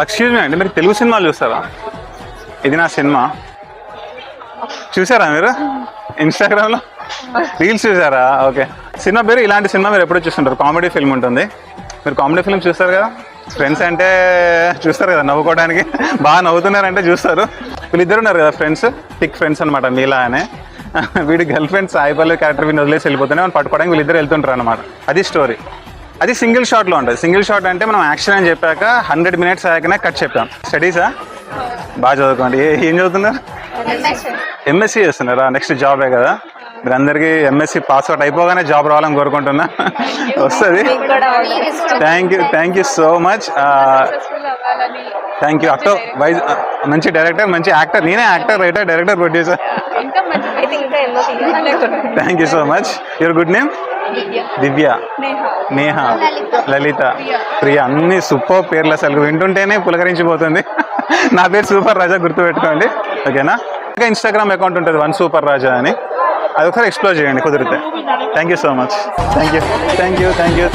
Excuse me అండి, మీరు తెలుగు సినిమాలు చూస్తారా? ఇది నా సినిమా చూసారా మీరు? ఇన్స్టాగ్రామ్లో రీల్స్ చూసారా? ఓకే. సినిమా పేరు ఇలాంటి సినిమా మీరు ఎప్పుడూ చూస్తుంటారు. కామెడీ ఫిల్మ్ ఉంటుంది. మీరు కామెడీ ఫిల్మ్ చూస్తారు కదా, ఫ్రెండ్స్ అంటే చూస్తారు కదా, నవ్వుకోవడానికి బాగా నవ్వుతున్నారంటే చూస్తారు. వీళ్ళిద్దరు ఉన్నారు కదా ఫ్రెండ్స్, టిక్ ఫ్రెండ్స్ అనమాట, నీలా అనే. వీడి girl friend Sai Pallavi character వీడిని వదిలేసి వెళ్ళిపోతేనే మనం పట్టుకోవడానికి వీళ్ళిద్దరు వెళ్తుంటారు అనమాట. అది స్టోరీ. అది సింగిల్ షాట్లో ఉంటుంది. సింగిల్ షాట్ అంటే మనం యాక్షన్ అని చెప్పాక 100 minutes అయ్యాకనే కట్ చెప్పాం. స్టడీసా? బాగా చదువుకోండి. ఏం చదువుతున్నారు? ఎంఎస్సీ చేస్తున్నారా? నెక్స్ట్ జాబే కదా. మీరు అందరికీ ఎంఎస్సీ పాస్అవుట్ అయిపోగానే జాబ్ రావాలని కోరుకుంటున్నా. వస్తుంది. Thank you so much. Thank you. వైజ్ మంచి డైరెక్టర్, మంచి యాక్టర్. నేనే actor, writer, director, producer. Thank you so much. Your good name? Divya, Neha, Lalitha, Priya. అన్ని సూపర్ పేర్లు, అసలు వింటుంటేనే పులకరించిపోతుంది. నా పేరు సూపర్ రాజా, గుర్తుపెట్టుకోండి. ఓకేనా? ఇంకా ఇన్స్టాగ్రామ్ అకౌంట్ ఉంటుంది 1 Super Raja అని, అది ఒకసారి ఎక్స్ప్లోర్ చేయండి కుదిరితే. Thank you so much. Thank you.